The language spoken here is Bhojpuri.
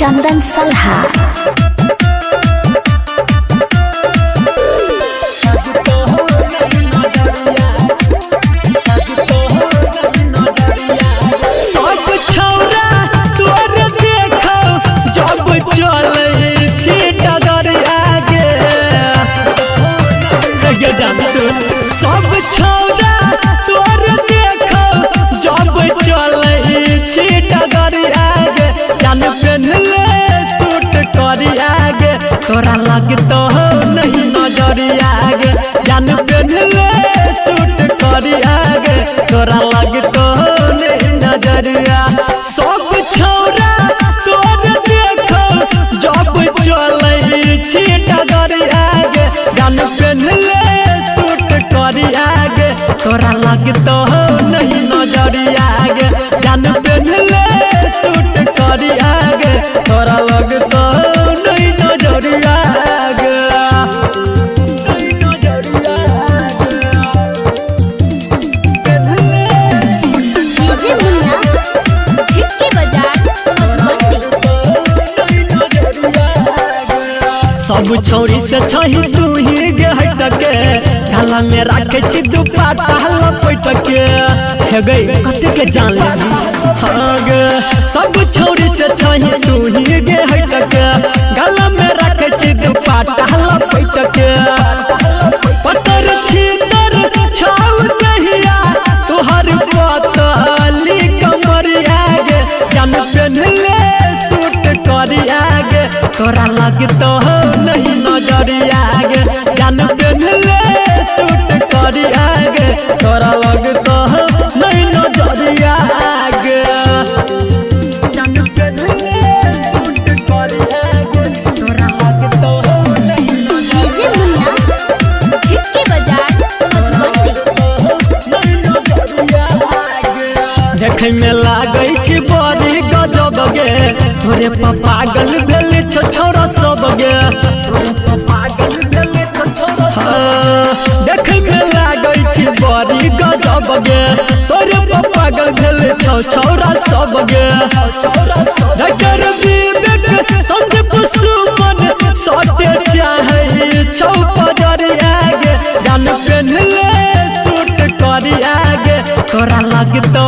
चंदन सलहा। सब छौरा तोर देखो जब चले छी डगर आगे जान पेन्हले सूट करी आगे तोरा लगतो नहीं नजरिया आगे जान पेन्हले सूट करी आगे तोरा लगतो नहीं नजरिया। सब छौरा तोर देखो जब चले छी डगर आगे जान पेन्हले करी आगे तोरा लगतो नहीं नजरिया आगे जान पेन्हले सूट करी आगे तोरा लगतो नहीं नजरिया आगे डीजे मुन्ना झिटके बाजार मधुबनी। सब छौरी से छही तू ही गे हटके काला में राखे छी दुपट्टा लपेट के हे गई कते के जान लेबी हां गे। सब छौरी से छही तू ही गे हटके काला में राखे छी दुपट्टा लपेट के पत्थर छीतर छाव कहिया तोहर पतली कमरिया गे जान पेन्हले सूट करी आगे तोरा लगतो नहीं नजरिया आगे जान पेन्हले सूट करी आगे तोरा लगतो नहीं नजरिया आगे जान पेन्हले सूट करी आगे तोरा लगतो नहीं डीजे मुन्ना झिटके बाजार मधुबनी। देखे में लागै छी बड़ी गजब गे तोरे पागल भेले छौरा सब गे तोरे पागल भेले छौरा सब देखे में लागै छी बड़ी गजब गे तोरे पागल भेले छौरा सब गे डॉक्टर विवेक संदीप सुमन सटे चाहे छौ पजरिया गे जान पेन्हले सूट करी आगे तोरा लगतो